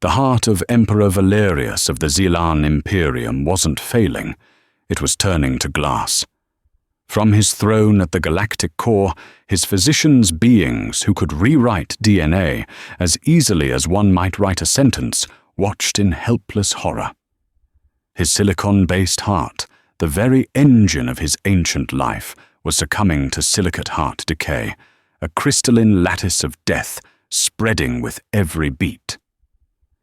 The heart of Emperor Valerius of the Zelan Imperium wasn't failing, it was turning to glass. From his throne at the galactic core, his physicians' beings who could rewrite DNA as easily as one might write a sentence watched in helpless horror. His silicon-based heart, the very engine of his ancient life, was succumbing to silicate heart decay, a crystalline lattice of death spreading with every beat.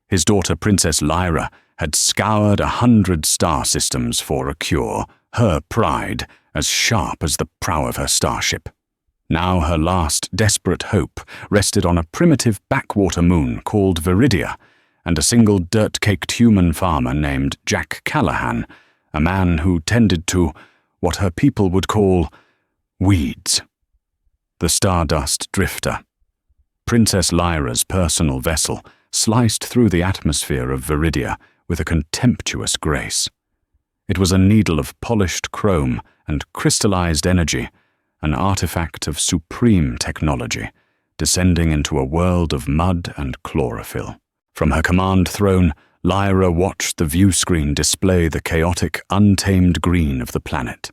His daughter Princess Lyra had scoured 100 star systems for a cure, her pride as sharp as the prow of her starship. Now her last desperate hope rested on a primitive backwater moon called Viridia, and a single dirt-caked human farmer named Jack Callahan, a man who tended to what her people would call weeds. The Stardust Drifter, Princess Lyra's personal vessel, sliced through the atmosphere of Viridia with a contemptuous grace. It was a needle of polished chrome and crystallized energy, an artifact of supreme technology, descending into a world of mud and chlorophyll. From her command throne, Lyra watched the view screen display the chaotic, untamed green of the planet.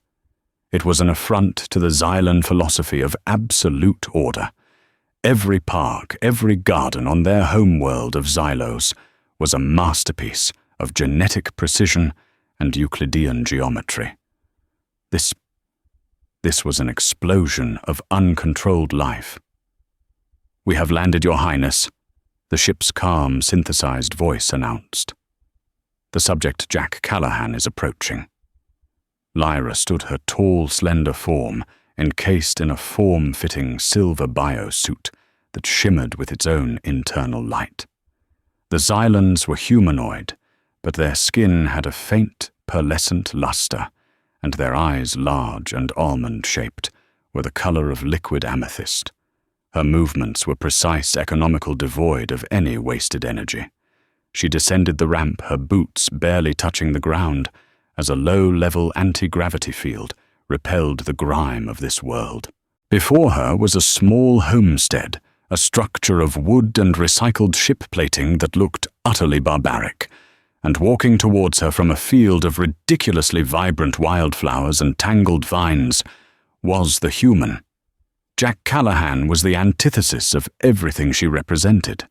It was an affront to the Xylan philosophy of absolute order. Every park, every garden on their homeworld of Xylos was a masterpiece of genetic precision and Euclidean geometry. This was an explosion of uncontrolled life. "We have landed, Your Highness," the ship's calm, synthesized voice announced. "The subject, Jack Callahan, is approaching." Lyra stood her tall, slender form, encased in a form-fitting silver biosuit that shimmered with its own internal light. The Xylans were humanoid, but their skin had a faint, pearlescent luster, and their eyes, large and almond-shaped, were the color of liquid amethyst. Her movements were precise, economical, devoid of any wasted energy. She descended the ramp, her boots barely touching the ground, as a low-level anti-gravity field repelled the grime of this world. Before her was a small homestead, a structure of wood and recycled ship plating that looked utterly barbaric, and walking towards her from a field of ridiculously vibrant wildflowers and tangled vines was the human. Jack Callahan was the antithesis of everything she represented.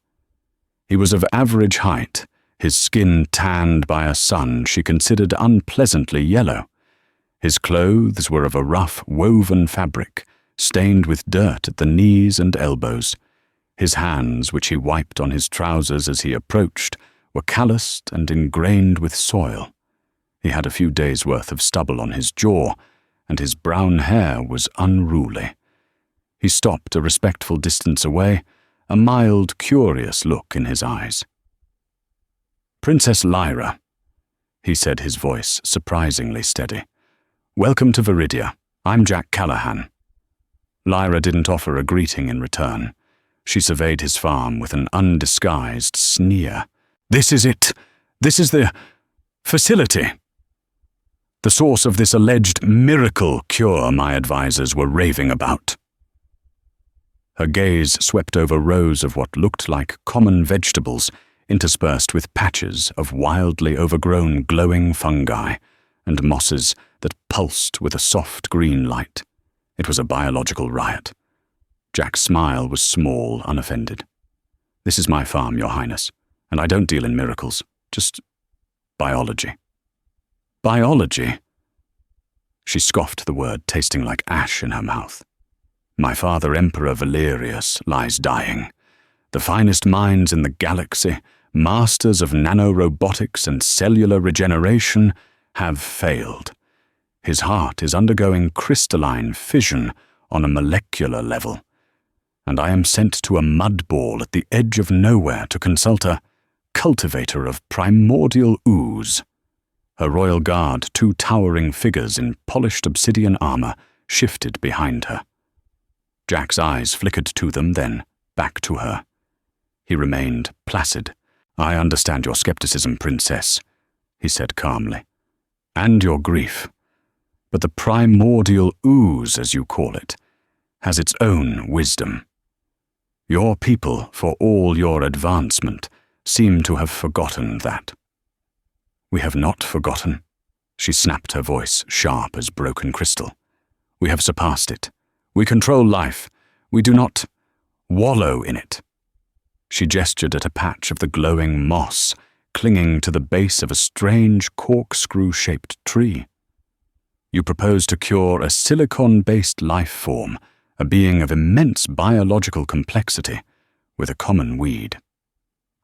He was of average height, his skin tanned by a sun she considered unpleasantly yellow. His clothes were of a rough, woven fabric, stained with dirt at the knees and elbows. His hands, which he wiped on his trousers as he approached, were calloused and ingrained with soil. He had a few days' worth of stubble on his jaw, and his brown hair was unruly. He stopped a respectful distance away, a mild, curious look in his eyes. "Princess Lyra," he said, his voice surprisingly steady. "Welcome to Viridia. I'm Jack Callahan." Lyra didn't offer a greeting in return. She surveyed his farm with an undisguised sneer. "This is it. This is the facility. The source of this alleged miracle cure my advisors were raving about." Her gaze swept over rows of what looked like common vegetables, interspersed with patches of wildly overgrown glowing fungi and mosses that pulsed with a soft green light. It was a biological riot. Jack's smile was small, unoffended. "This is my farm, Your Highness, and I don't deal in miracles, just biology." "Biology?" She scoffed the word, tasting like ash in her mouth. "My father, Emperor Valerius, lies dying. The finest minds in the galaxy, masters of nanorobotics and cellular regeneration, have failed. His heart is undergoing crystalline fission on a molecular level, and I am sent to a mud ball at the edge of nowhere to consult a cultivator of primordial ooze." Her royal guard, two towering figures in polished obsidian armor, shifted behind her. Jack's eyes flickered to them, then back to her. He remained placid. "I understand your skepticism, Princess," he said calmly, "and your grief. But the primordial ooze, as you call it, has its own wisdom. Your people, for all your advancement, seem to have forgotten that. We have not forgotten. She snapped, her voice sharp as broken crystal. We have surpassed it. We control life. We do not wallow in it. She gestured at a patch of the glowing moss clinging to the base of a strange corkscrew-shaped tree. You propose to cure a silicon-based life form, a being of immense biological complexity, with a common weed.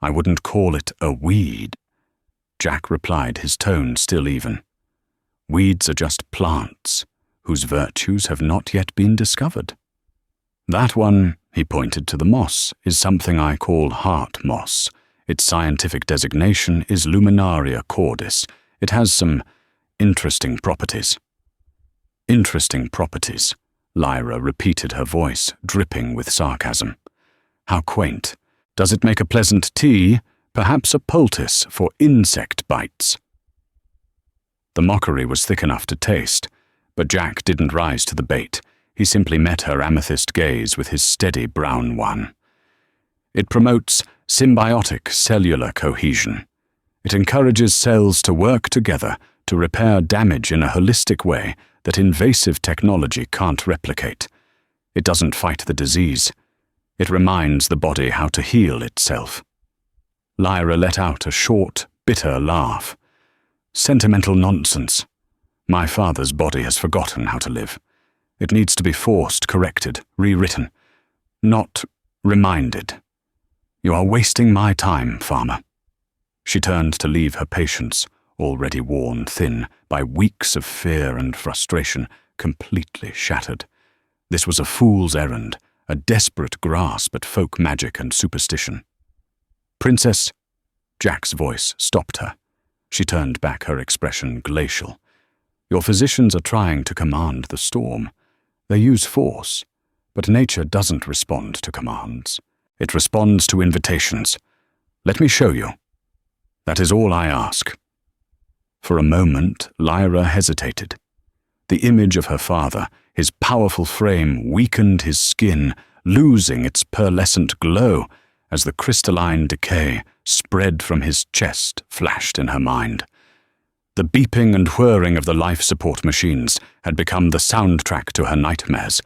I wouldn't call it a weed, Jack replied, his tone still even. Weeds are just plants, whose virtues have not yet been discovered. That one, he pointed to the moss, is something I call heart moss. Its scientific designation is Luminaria cordis. It has some interesting properties. Interesting properties, Lyra repeated, her voice dripping with sarcasm. How quaint. Does it make a pleasant tea? Perhaps a poultice for insect bites. The mockery was thick enough to taste, but Jack didn't rise to the bait. He simply met her amethyst gaze with his steady brown one. It promotes symbiotic cellular cohesion. It encourages cells to work together to repair damage in a holistic way that invasive technology can't replicate. It doesn't fight the disease. It reminds the body how to heal itself. Lyra let out a short, bitter laugh. Sentimental nonsense. My father's body has forgotten how to live. It needs to be forced, corrected, rewritten, not reminded. You are wasting my time, farmer. She turned to leave her patients, already worn thin by weeks of fear and frustration, completely shattered. This was a fool's errand, a desperate grasp at folk magic and superstition. Princess, Jack's voice stopped her. She turned back, her expression glacial. Your physicians are trying to command the storm. They use force, but nature doesn't respond to commands. It responds to invitations. Let me show you. That is all I ask. For a moment, Lyra hesitated. The image of her father, his powerful frame, weakened his skin, losing its pearlescent glow as the crystalline decay spread from his chest flashed in her mind. The beeping and whirring of the life support machines had become the soundtrack to her nightmares.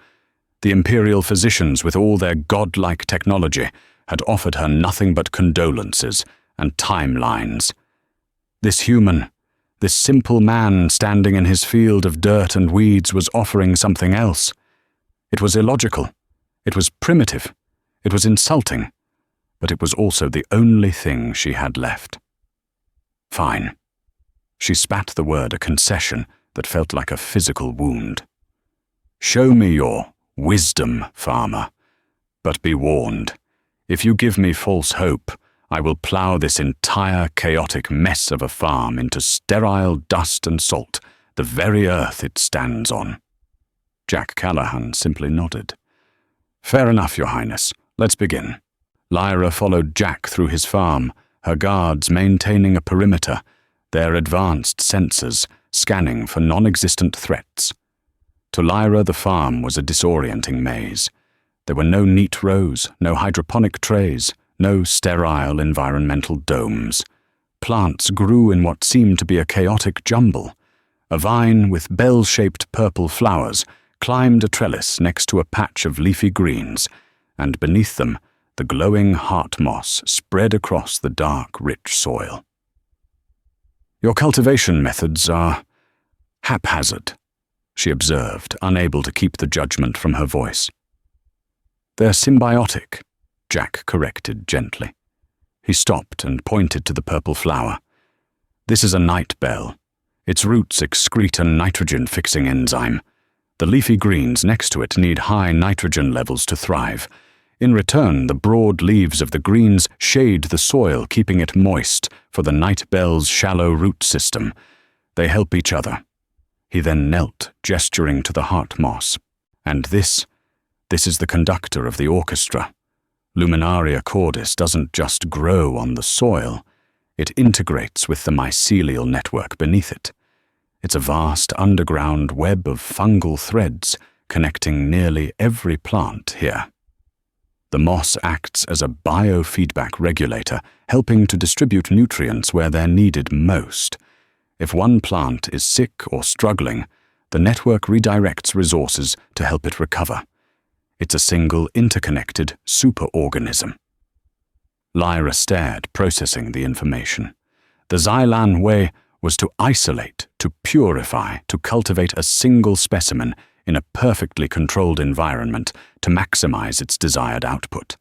The imperial physicians, with all their godlike technology, had offered her nothing but condolences and timelines. This human, this simple man standing in his field of dirt and weeds, was offering something else. It was illogical. It was primitive. It was insulting. But it was also the only thing she had left. Fine. She spat the word, a concession that felt like a physical wound. Show me your wisdom, farmer. But be warned, if you give me false hope, I will plough this entire chaotic mess of a farm into sterile dust and salt, the very earth it stands on. Jack Callahan simply nodded. Fair enough, Your Highness. Let's begin. Lyra followed Jack through his farm, her guards maintaining a perimeter, their advanced sensors scanning for non-existent threats. To Lyra, the farm was a disorienting maze. There were no neat rows, no hydroponic trays, no sterile environmental domes. Plants grew in what seemed to be a chaotic jumble. A vine with bell-shaped purple flowers climbed a trellis next to a patch of leafy greens, and beneath them, the glowing heart moss spread across the dark, rich soil. Your cultivation methods are haphazard, she observed, unable to keep the judgment from her voice. They're symbiotic, Jack corrected gently. He stopped and pointed to the purple flower. This is a night bell. Its roots excrete a nitrogen-fixing enzyme. The leafy greens next to it need high nitrogen levels to thrive. In return, the broad leaves of the greens shade the soil, keeping it moist for the night bell's shallow root system. They help each other. He then knelt, gesturing to the heart moss. And this is the conductor of the orchestra. Luminaria cordis doesn't just grow on the soil. It integrates with the mycelial network beneath it. It's a vast underground web of fungal threads connecting nearly every plant here. The moss acts as a biofeedback regulator, helping to distribute nutrients where they're needed most. If one plant is sick or struggling, the network redirects resources to help it recover. It's a single, interconnected superorganism. Lyra stared, processing the information. The Xylan way was to isolate, to purify, to cultivate a single specimen in a perfectly controlled environment to maximize its desired output.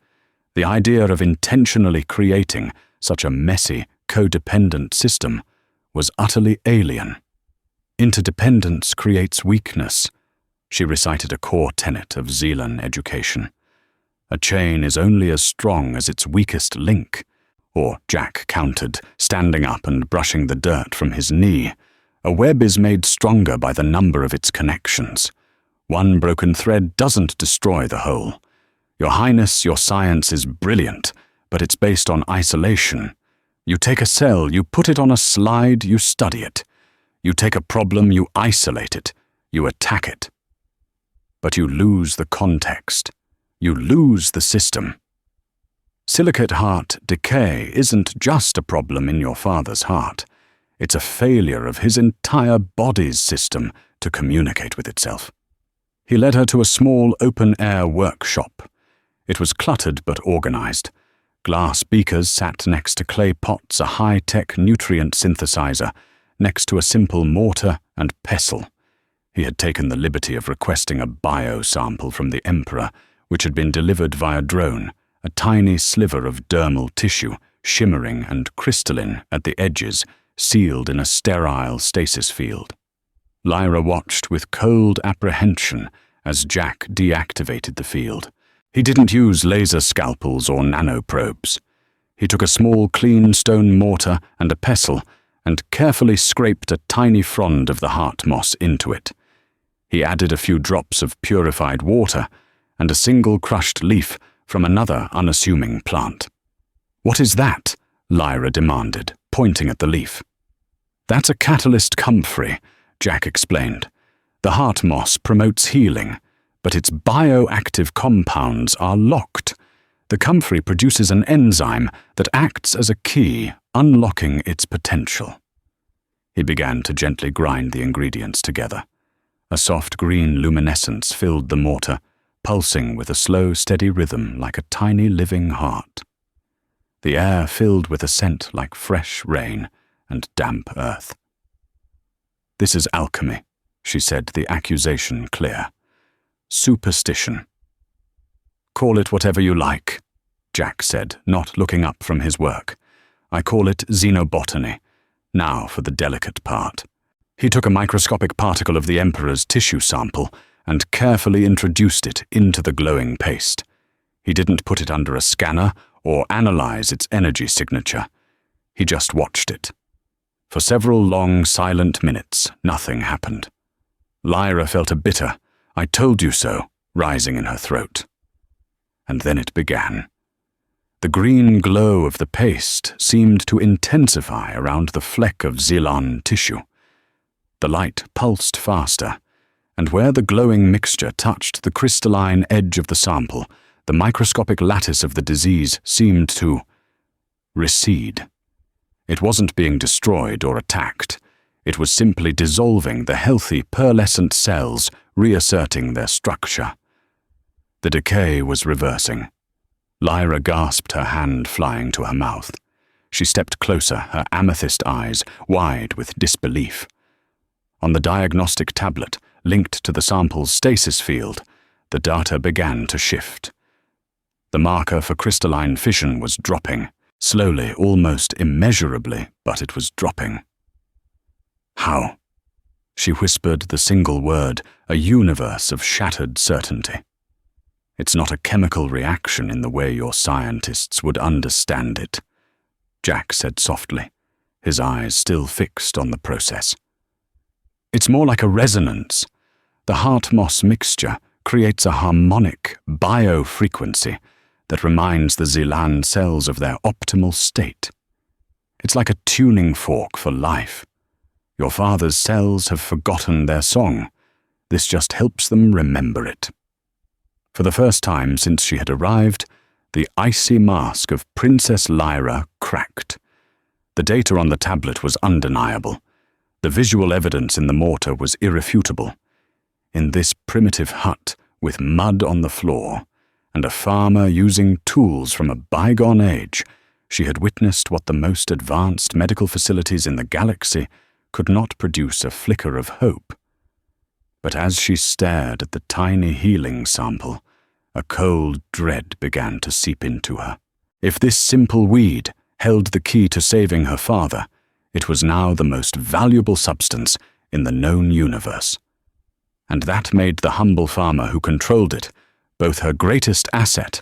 The idea of intentionally creating such a messy, codependent system was utterly alien. Interdependence creates weakness, she recited a core tenet of Xylan education. A chain is only as strong as its weakest link, or Jack countered, standing up and brushing the dirt from his knee. A web is made stronger by the number of its connections. One broken thread doesn't destroy the whole. Your Highness, your science is brilliant, but it's based on isolation. You take a cell, you put it on a slide, you study it. You take a problem, you isolate it, you attack it. But you lose the context. You lose the system. Silicate heart decay isn't just a problem in your father's heart. It's a failure of his entire body's system to communicate with itself. He led her to a small open-air workshop. It was cluttered but organized. Glass beakers sat next to clay pots, a high-tech nutrient synthesizer, next to a simple mortar and pestle. He had taken the liberty of requesting a bio-sample from the Emperor, which had been delivered via drone, a tiny sliver of dermal tissue, shimmering and crystalline at the edges, sealed in a sterile stasis field. Lyra watched with cold apprehension as Jack deactivated the field. He didn't use laser scalpels or nanoprobes. He took a small clean stone mortar and a pestle and carefully scraped a tiny frond of the heart moss into it. He added a few drops of purified water and a single crushed leaf from another unassuming plant. "What is that?" Lyra demanded, pointing at the leaf. "That's a catalyst comfrey," Jack explained. "The heart moss promotes healing, but its bioactive compounds are locked. The comfrey produces an enzyme that acts as a key, unlocking its potential." He began to gently grind the ingredients together. A soft green luminescence filled the mortar, pulsing with a slow, steady rhythm like a tiny living heart. The air filled with a scent like fresh rain and damp earth. "This is alchemy," she said, the accusation clear. "Superstition." "Call it whatever you like," Jack said, not looking up from his work. "I call it xenobotany. Now for the delicate part." He took a microscopic particle of the Emperor's tissue sample and carefully introduced it into the glowing paste. He didn't put it under a scanner or analyze its energy signature. He just watched it. For several long, silent minutes, nothing happened. Lyra felt a bitter, "I told you so," rising in her throat. And then it began. The green glow of the paste seemed to intensify around the fleck of Xylan tissue. The light pulsed faster, and where the glowing mixture touched the crystalline edge of the sample, the microscopic lattice of the disease seemed to recede. It wasn't being destroyed or attacked. It was simply dissolving the healthy, pearlescent cells, reasserting their structure. The decay was reversing. Lyra gasped, her hand flying to her mouth. She stepped closer, her amethyst eyes wide with disbelief. On the diagnostic tablet, linked to the sample's stasis field, the data began to shift. The marker for crystalline fission was dropping, slowly, almost immeasurably, but it was dropping. "How?" She whispered the single word, a universe of shattered certainty. "It's not a chemical reaction in the way your scientists would understand it," Jack said softly, his eyes still fixed on the process. "It's more like a resonance. The heart moss mixture creates a harmonic biofrequency that reminds the Xylan cells of their optimal state. It's like a tuning fork for life. Your father's cells have forgotten their song. This just helps them remember it." For the first time since she had arrived, the icy mask of Princess Lyra cracked. The data on the tablet was undeniable. The visual evidence in the mortar was irrefutable. In this primitive hut, with mud on the floor, and a farmer using tools from a bygone age, she had witnessed what the most advanced medical facilities in the galaxy could not produce a flicker of hope. But as she stared at the tiny healing sample, a cold dread began to seep into her. If this simple weed held the key to saving her father, it was now the most valuable substance in the known universe. And that made the humble farmer who controlled it both her greatest asset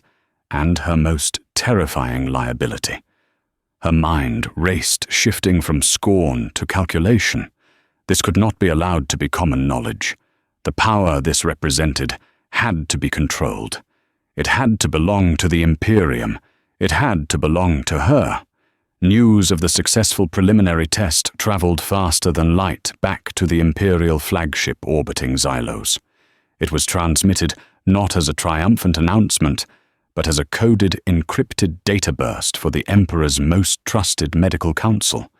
and her most terrifying liability. Her mind raced, shifting from scorn to calculation. This could not be allowed to be common knowledge. The power this represented had to be controlled. It had to belong to the Imperium. It had to belong to her. News of the successful preliminary test traveled faster than light back to the Imperial flagship orbiting Xylos. It was transmitted not as a triumphant announcement, but as a coded, encrypted data burst for the Emperor's most trusted medical council.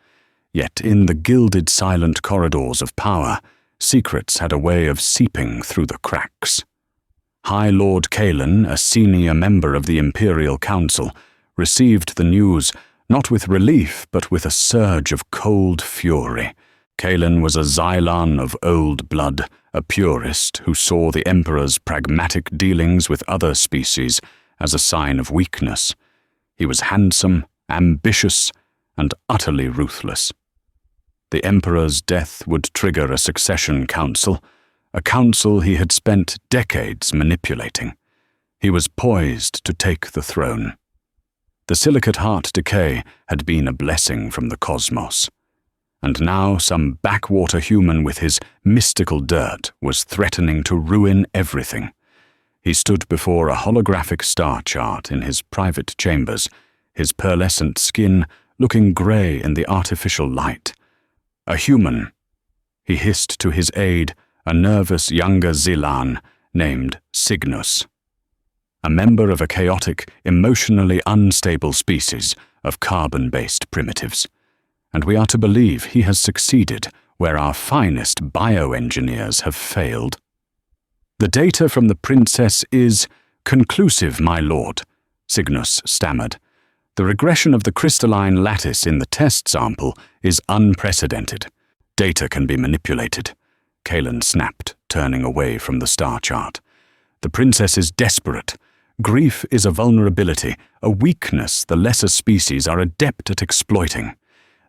Yet in the gilded silent corridors of power, secrets had a way of seeping through the cracks. High Lord Kalen, a senior member of the Imperial Council, received the news not with relief, but with a surge of cold fury. Kalen was a Xylan of old blood, a purist who saw the Emperor's pragmatic dealings with other species as a sign of weakness. He was handsome, ambitious, and utterly ruthless. The Emperor's death would trigger a succession council, a council he had spent decades manipulating. He was poised to take the throne. The silicate heart decay had been a blessing from the cosmos. And now some backwater human with his mystical dirt was threatening to ruin everything. He stood before a holographic star chart in his private chambers, his pearlescent skin looking grey in the artificial light. A human. He hissed to his aide a nervous younger Xylan named Cygnus. A member of a chaotic, emotionally unstable species of carbon-based primitives. And we are to believe he has succeeded where our finest bioengineers have failed. The data from the princess is conclusive, my lord, Cygnus stammered. The regression of the crystalline lattice in the test sample is unprecedented. Data can be manipulated, Kalen snapped, turning away from the star chart. The princess is desperate. Grief is a vulnerability, a weakness the lesser species are adept at exploiting.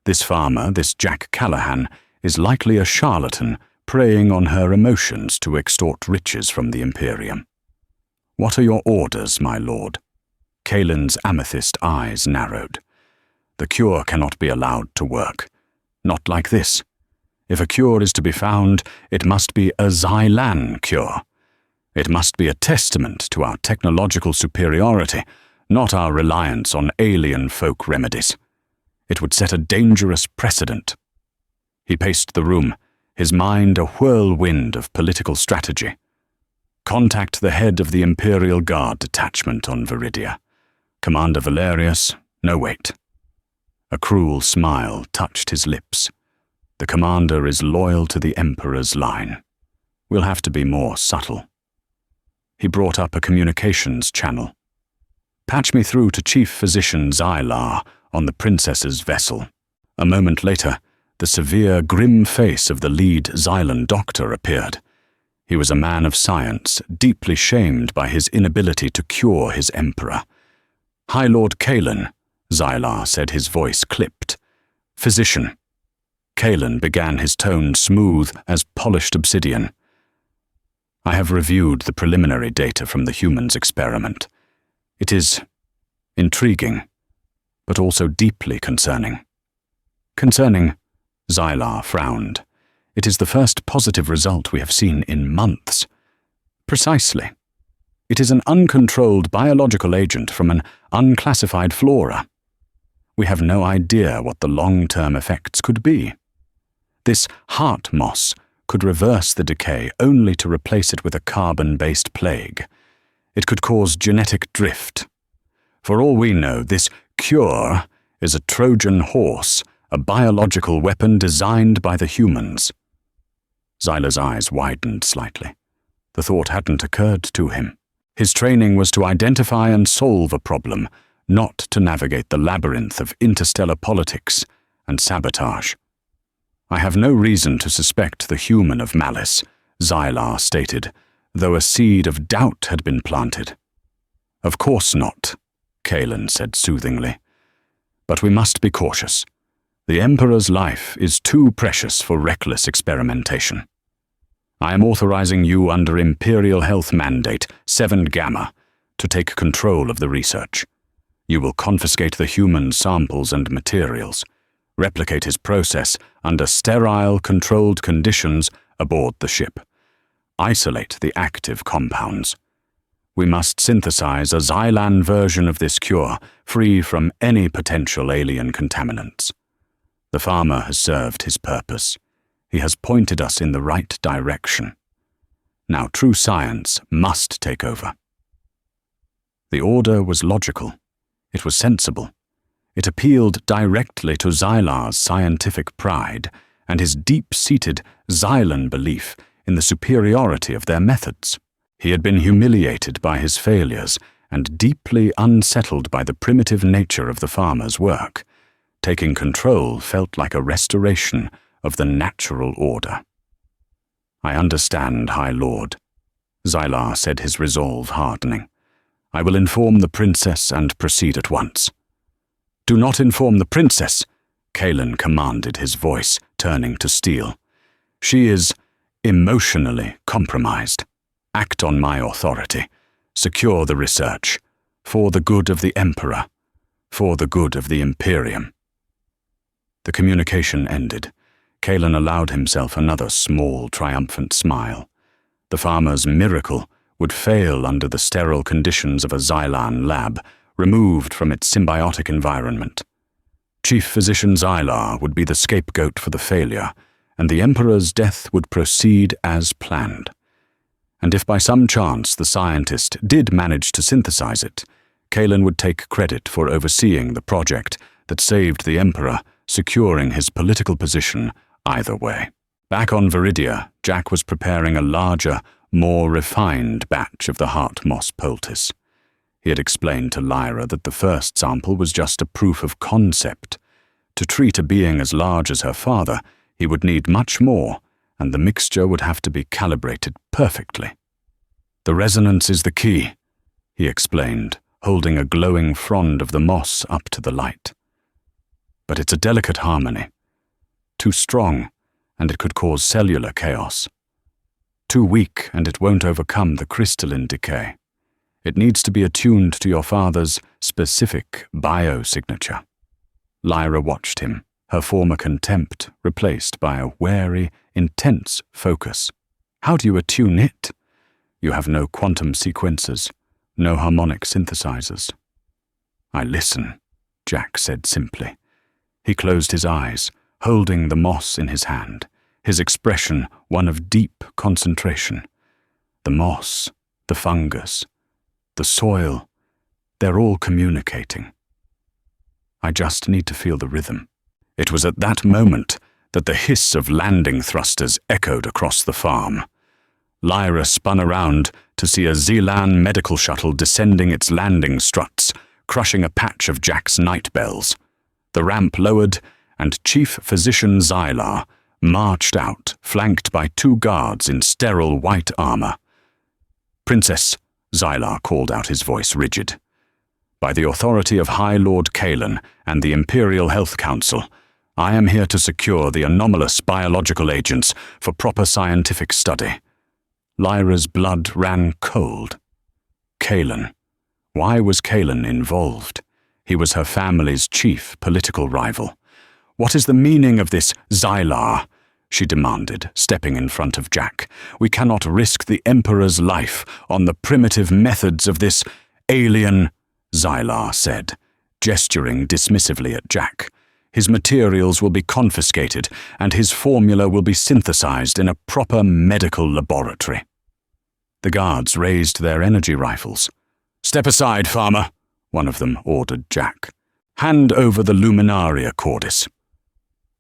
This farmer, this Jack Callahan, is likely a charlatan preying on her emotions to extort riches from the Imperium. What are your orders, my lord? Kalen's amethyst eyes narrowed. The cure cannot be allowed to work. Not like this. If a cure is to be found, it must be a Xylan cure. It must be a testament to our technological superiority, not our reliance on alien folk remedies. It would set a dangerous precedent. He paced the room, his mind a whirlwind of political strategy. Contact the head of the Imperial Guard detachment on Viridia. Commander Valerius, no wait. A cruel smile touched his lips. The commander is loyal to the Emperor's line. We'll have to be more subtle. He brought up a communications channel. Patch me through to Chief Physician Xylar on the princess's vessel. A moment later, the severe, grim face of the lead Xylan doctor appeared. He was a man of science, deeply shamed by his inability to cure his emperor. High Lord Kalen, Xylar said, his voice clipped. Physician. Kalen began, his tone smooth as polished obsidian. I have reviewed the preliminary data from the humans' experiment. It is intriguing, but also deeply concerning. Concerning, Xylar frowned. It is the first positive result we have seen in months. Precisely. It is an uncontrolled biological agent from an unclassified flora. We have no idea what the long-term effects could be. This heart moss could reverse the decay only to replace it with a carbon-based plague. It could cause genetic drift. For all we know, this cure is a Trojan horse, a biological weapon designed by the humans. Zyla's eyes widened slightly. The thought hadn't occurred to him. His training was to identify and solve a problem, not to navigate the labyrinth of interstellar politics and sabotage. "I have no reason to suspect the human of malice," Zyla stated, though a seed of doubt had been planted. "Of course not," Kalen said soothingly. "But we must be cautious. The Emperor's life is too precious for reckless experimentation. I am authorizing you under Imperial Health Mandate 7 Gamma to take control of the research. You will confiscate the human samples and materials, replicate his process under sterile, controlled conditions aboard the ship, isolate the active compounds. We must synthesize a Xylan version of this cure, free from any potential alien contaminants. The farmer has served his purpose. He has pointed us in the right direction. Now true science must take over." The order was logical. It was sensible. It appealed directly to Zyla's scientific pride and his deep-seated Xylan belief in the superiority of their methods. He had been humiliated by his failures and deeply unsettled by the primitive nature of the farmer's work. Taking control felt like a restoration of the natural order. "I understand, High Lord," Zyla said, his resolve hardening. "I will inform the princess and proceed at once." "Do not inform the princess," Kalen commanded, his voice turning to steel. "She is emotionally compromised. Act on my authority. Secure the research. For the good of the Emperor. For the good of the Imperium." The communication ended. Kalen allowed himself another small, triumphant smile. The farmer's miracle would fail under the sterile conditions of a Xylan lab, removed from its symbiotic environment. Chief Physician Zyla would be the scapegoat for the failure, and the Emperor's death would proceed as planned. And if by some chance the scientist did manage to synthesize it, Kalen would take credit for overseeing the project that saved the Emperor, securing his political position either way. Back on Viridia, Jack was preparing a larger, more refined batch of the heart moss poultice. He had explained to Lyra that the first sample was just a proof of concept. To treat a being as large as her father, he would need much more, and the mixture would have to be calibrated perfectly. "The resonance is the key," he explained, holding a glowing frond of the moss up to the light. "But it's a delicate harmony. Too strong, and it could cause cellular chaos. Too weak, and it won't overcome the crystalline decay. It needs to be attuned to your father's specific biosignature." Lyra watched him, her former contempt replaced by a wary, intense focus. "How do you attune it? You have no quantum sequencers, no harmonic synthesizers." "I listen," Jack said simply. He closed his eyes, holding the moss in his hand, his expression one of deep concentration. The moss, the fungus, the soil, they're all communicating. I just need to feel the rhythm. It was at that moment that the hiss of landing thrusters echoed across the farm. Lyra spun around to see a Xylan medical shuttle descending its landing struts, crushing a patch of Jack's night bells. The ramp lowered, and Chief Physician Zyla marched out, flanked by 2 guards in sterile white armor. "Princess," Zyla called out, his voice rigid. "By the authority of High Lord Kalen and the Imperial Health Council, I am here to secure the anomalous biological agents for proper scientific study." Lyra's blood ran cold. Kalen. Why was Kalen involved? He was her family's chief political rival. "What is the meaning of this, Zyla?" she demanded, stepping in front of Jack. "We cannot risk the Emperor's life on the primitive methods of this alien," Zyla said, gesturing dismissively at Jack. "His materials will be confiscated, and his formula will be synthesized in a proper medical laboratory." The guards raised their energy rifles. "Step aside, farmer," one of them ordered Jack. "Hand over the Luminaria Cordis."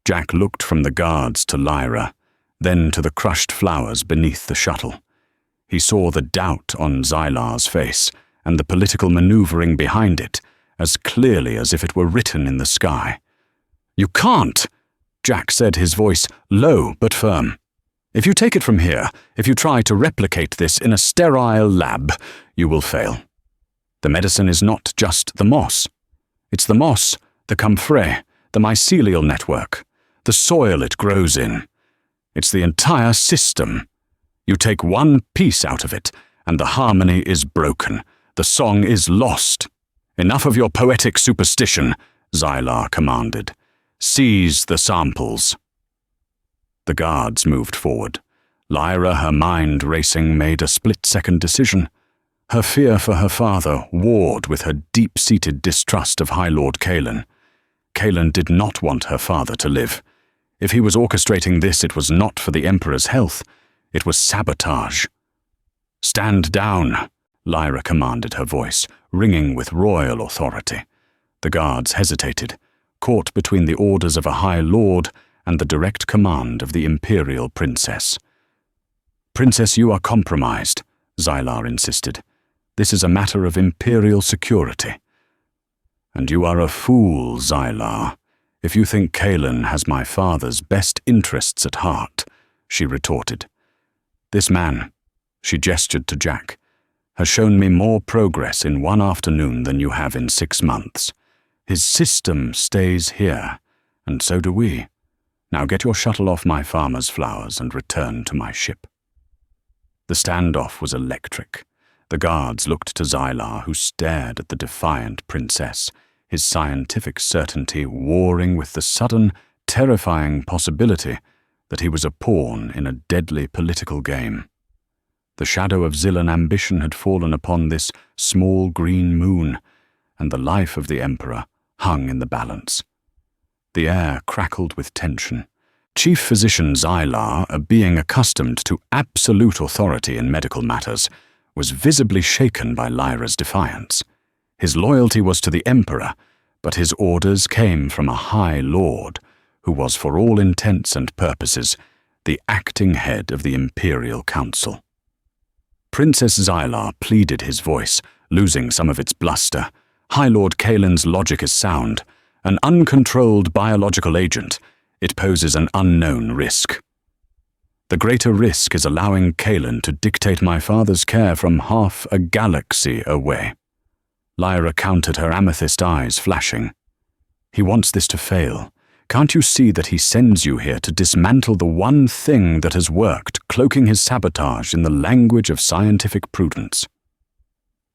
Jack looked from the guards to Lyra, then to the crushed flowers beneath the shuttle. He saw the doubt on Xylar's face and the political maneuvering behind it as clearly as if it were written in the sky. "You can't," Jack said, his voice low but firm. "If you take it from here, if you try to replicate this in a sterile lab, you will fail. The medicine is not just the moss. It's the moss, the comfrey, the mycelial network, the soil it grows in. It's the entire system. You take one piece out of it, and the harmony is broken. The song is lost. Enough of your poetic superstition," Xylar commanded. "Seize the samples." The guards moved forward. Lyra, her mind racing, made a split-second decision. Her fear for her father warred with her deep-seated distrust of High Lord Kalen. Kalen did not want her father to live. If he was orchestrating this, it was not for the Emperor's health. It was sabotage. "Stand down," Lyra commanded, her voice ringing with royal authority. The guards hesitated, caught between the orders of a High Lord and the direct command of the Imperial Princess. "Princess, you are compromised," Xylar insisted. "This is a matter of Imperial security." "And you are a fool, Xylar, if you think Kalen has my father's best interests at heart," she retorted. "This man," she gestured to Jack, "has shown me more progress in one afternoon than you have in 6 months. His system stays here, and so do we. Now get your shuttle off my farmer's flowers and return to my ship." The standoff was electric. The guards looked to Xylar, who stared at the defiant princess, his scientific certainty warring with the sudden, terrifying possibility that he was a pawn in a deadly political game. The shadow of Xylan ambition had fallen upon this small green moon, and the life of the Emperor hung in the balance. The air crackled with tension. Chief Physician Xylar, a being accustomed to absolute authority in medical matters, was visibly shaken by Lyra's defiance. His loyalty was to the Emperor, but his orders came from a High Lord, who was for all intents and purposes the acting head of the Imperial Council. Princess Xylar pleaded, his voice losing some of its bluster. "High Lord Kalen's logic is sound. An uncontrolled biological agent. It poses an unknown risk. The greater risk is allowing Kalen to dictate my father's care from half a galaxy away." Lyra countered, her amethyst eyes flashing. "He wants this to fail. Can't you see that he sends you here to dismantle the one thing that has worked, cloaking his sabotage in the language of scientific prudence?"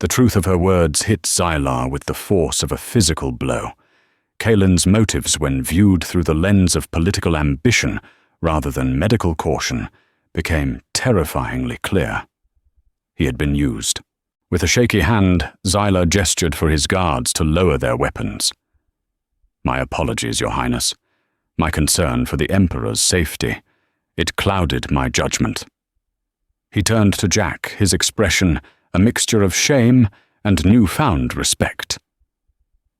The truth of her words hit Xylar with the force of a physical blow. Kalen's motives, when viewed through the lens of political ambition rather than medical caution, became terrifyingly clear. He had been used. With a shaky hand, Xylar gestured for his guards to lower their weapons. "My apologies, Your Highness. My concern for the Emperor's safety. It clouded my judgment." He turned to Jack, his expression a mixture of shame and newfound respect.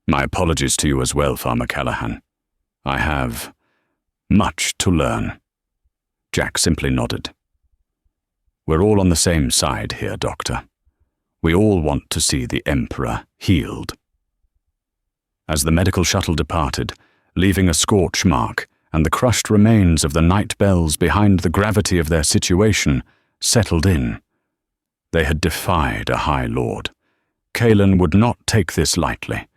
"My apologies to you as well, Farmer Callahan. I have much to learn." Jack simply nodded. "We're all on the same side here, Doctor. We all want to see the Emperor healed." As the medical shuttle departed, leaving a scorch mark and the crushed remains of the night bells behind the gravity of their situation settled in, they had defied a High Lord. Kalen would not take this lightly.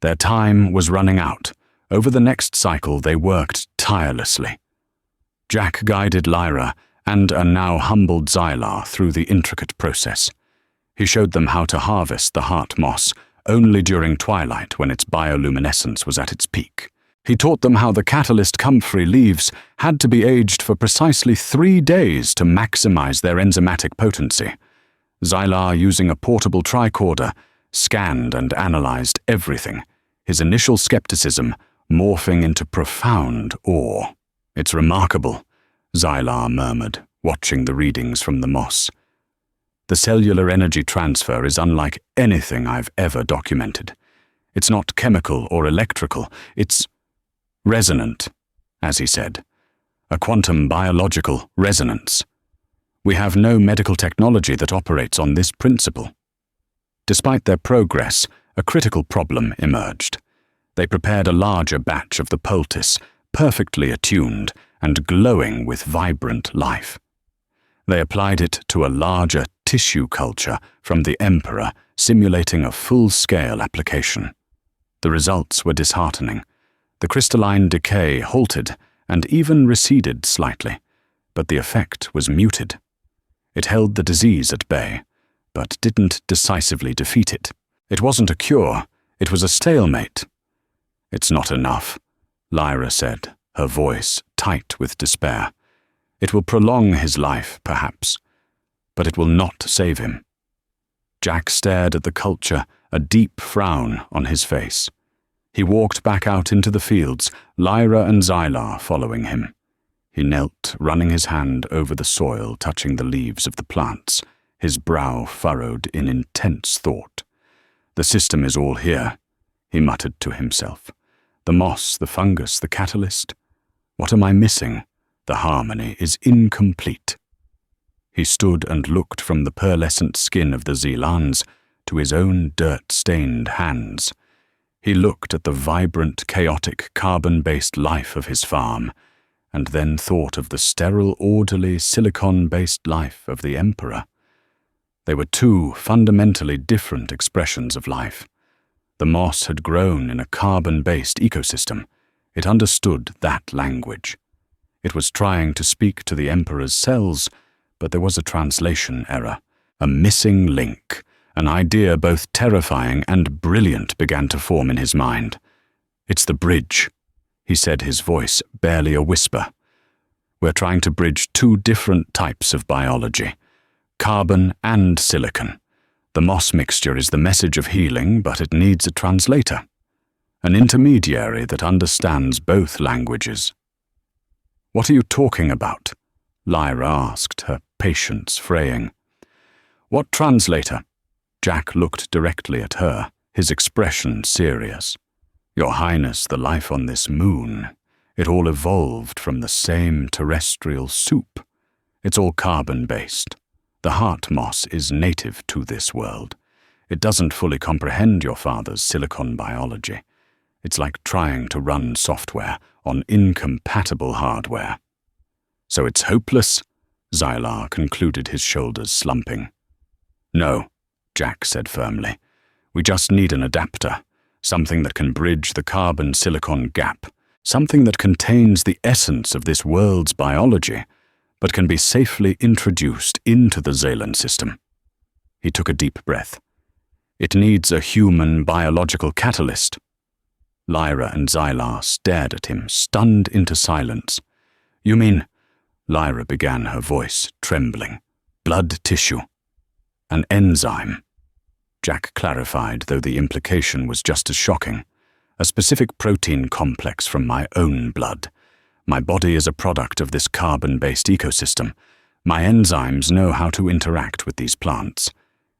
Their time was running out. Over the next cycle they worked tirelessly. Jack guided Lyra and a now humbled Xylar through the intricate process. He showed them how to harvest the heart moss only during twilight when its bioluminescence was at its peak. He taught them how the catalyst comfrey leaves had to be aged for precisely 3 days to maximize their enzymatic potency. Xylar, using a portable tricorder, scanned and analyzed everything, his initial skepticism morphing into profound awe. "It's remarkable," Xylar murmured, watching the readings from the moss. The cellular energy transfer is unlike anything I've ever documented. It's not chemical or electrical, it's resonant, as he said. A quantum biological resonance. We have no medical technology that operates on this principle. Despite their progress, a critical problem emerged. They prepared a larger batch of the poultice, perfectly attuned and glowing with vibrant life. They applied it to a larger tissue culture from the Emperor, simulating a full-scale application. The results were disheartening. The crystalline decay halted and even receded slightly, but the effect was muted. It held the disease at bay, but didn't decisively defeat it. It wasn't a cure, it was a stalemate. "It's not enough," Lyra said, her voice tight with despair. "It will prolong his life, perhaps, but it will not save him." Jack stared at the culture, a deep frown on his face. He walked back out into the fields, Lyra and Xylar following him. He knelt, running his hand over the soil, touching the leaves of the plants, his brow furrowed in intense thought. "The system is all here," he muttered to himself. "The moss, the fungus, the catalyst. What am I missing? The harmony is incomplete." He stood and looked from the pearlescent skin of the Zelans to his own dirt-stained hands. He looked at the vibrant, chaotic, carbon-based life of his farm, and then thought of the sterile, orderly, silicon-based life of the Emperor. They were two fundamentally different expressions of life. The moss had grown in a carbon-based ecosystem. It understood that language. It was trying to speak to the Emperor's cells, but there was a translation error, a missing link. An idea both terrifying and brilliant began to form in his mind. "It's the bridge," he said, his voice barely a whisper. "We're trying to bridge two different types of biology, carbon and silicon. The moss mixture is the message of healing, but it needs a translator, an intermediary that understands both languages." "What are you talking about?" Lyra asked, her patience fraying. "What translator?" Jack looked directly at her, his expression serious. "Your Highness, the life on this moon, it all evolved from the same terrestrial soup. It's all carbon-based. The heart moss is native to this world. It doesn't fully comprehend your father's silicon biology. It's like trying to run software on incompatible hardware." "So it's hopeless?" Xylar concluded, his shoulders slumping. "No," Jack said firmly. "We just need an adapter, something that can bridge the carbon-silicon gap, something that contains the essence of this world's biology, but can be safely introduced into the Zealand system." He took a deep breath. "It needs a human biological catalyst." Lyra and Xylar stared at him, stunned into silence. "You mean," Lyra began, her voice trembling, "blood tissue? An enzyme?" Jack clarified, though the implication was just as shocking. "A specific protein complex from my own blood. My body is a product of this carbon-based ecosystem. My enzymes know how to interact with these plants.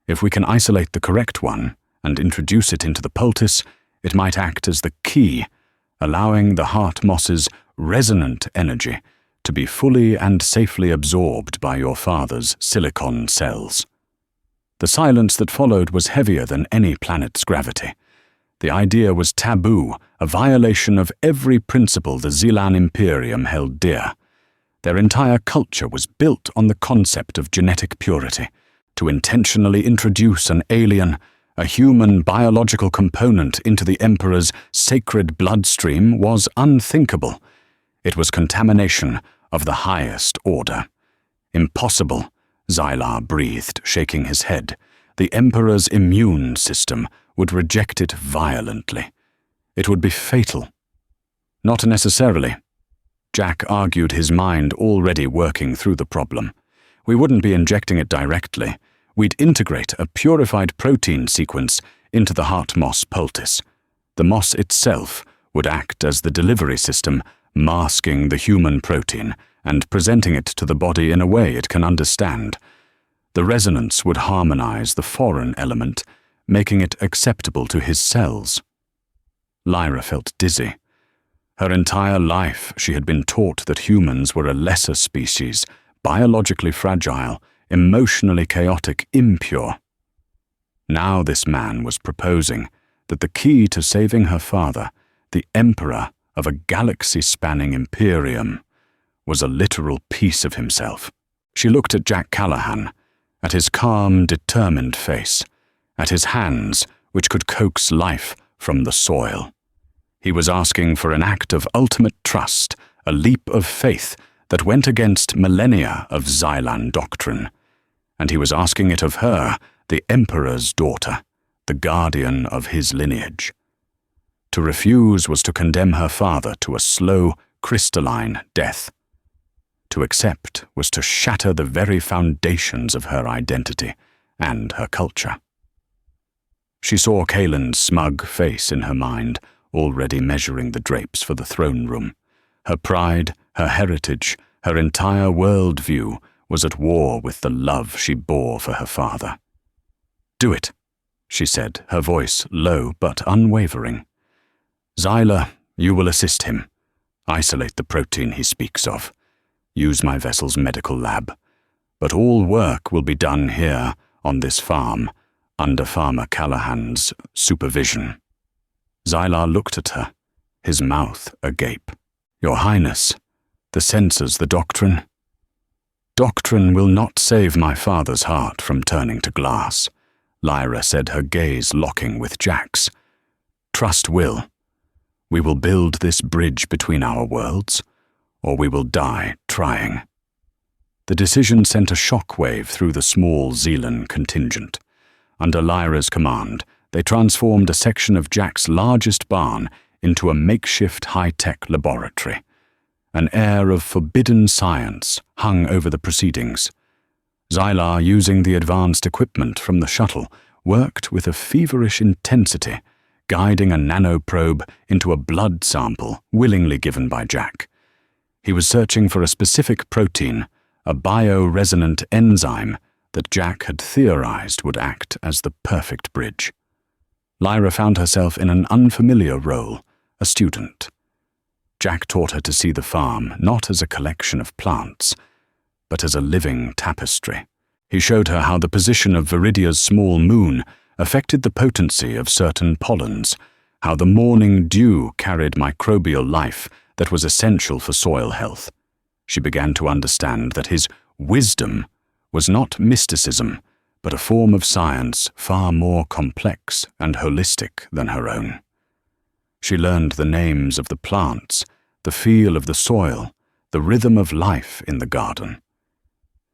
If we can isolate the correct one and introduce it into the poultice, it might act as the key, allowing the heart moss's resonant energy to be fully and safely absorbed by your father's silicon cells." The silence that followed was heavier than any planet's gravity. The idea was taboo, a violation of every principle the Zealand Imperium held dear. Their entire culture was built on the concept of genetic purity. To intentionally introduce an alien, a human biological component into the Emperor's sacred bloodstream was unthinkable. It was contamination of the highest order. "Impossible," Xylar breathed, shaking his head. "The Emperor's immune system would reject it violently. It would be fatal." "Not necessarily." Jack argued, his mind already working through the problem. "We wouldn't be injecting it directly. We'd integrate a purified protein sequence into the heart moss poultice. The moss itself would act as the delivery system, masking the human protein and presenting it to the body in a way it can understand. The resonance would harmonize the foreign element, making it acceptable to his cells. Lyra felt dizzy. Her entire life she had been taught that humans were a lesser species, biologically fragile, emotionally chaotic, impure. Now this man was proposing that the key to saving her father, the emperor of a galaxy-spanning imperium, was a literal piece of himself. She looked at Jack Callahan, at his calm, determined face, at his hands which could coax life from the soil. He was asking for an act of ultimate trust, a leap of faith that went against millennia of Xylan doctrine. And he was asking it of her, the Emperor's daughter, the guardian of his lineage. To refuse was to condemn her father to a slow, crystalline death. To accept was to shatter the very foundations of her identity and her culture. She saw Kaelin's smug face in her mind, already measuring the drapes for the throne room. Her pride, her heritage, her entire worldview was at war with the love she bore for her father. "Do it," she said, her voice low but unwavering. "Xyla, you will assist him. Isolate the protein he speaks of. Use my vessel's medical lab. But all work will be done here, on this farm, under Farmer Callahan's supervision." Xyla looked at her, his mouth agape. "Your Highness, the censors, the doctrine." "Doctrine will not save my father's heart from turning to glass," Lyra said, her gaze locking with Jack's. "Trust will. We will build this bridge between our worlds, or we will die trying." The decision sent a shockwave through the small Xylan contingent. Under Lyra's command, they transformed a section of Jack's largest barn into a makeshift high-tech laboratory. An air of forbidden science hung over the proceedings. Xyla, using the advanced equipment from the shuttle, worked with a feverish intensity, guiding a nanoprobe into a blood sample willingly given by Jack. He was searching for a specific protein, a bioresonant enzyme that Jack had theorized would act as the perfect bridge. Lyra found herself in an unfamiliar role, a student. Jack taught her to see the farm not as a collection of plants, but as a living tapestry. He showed her how the position of Viridia's small moon affected the potency of certain pollens, how the morning dew carried microbial life that was essential for soil health. She began to understand that his wisdom was not mysticism, but a form of science far more complex and holistic than her own. She learned the names of the plants, the feel of the soil, the rhythm of life in the garden.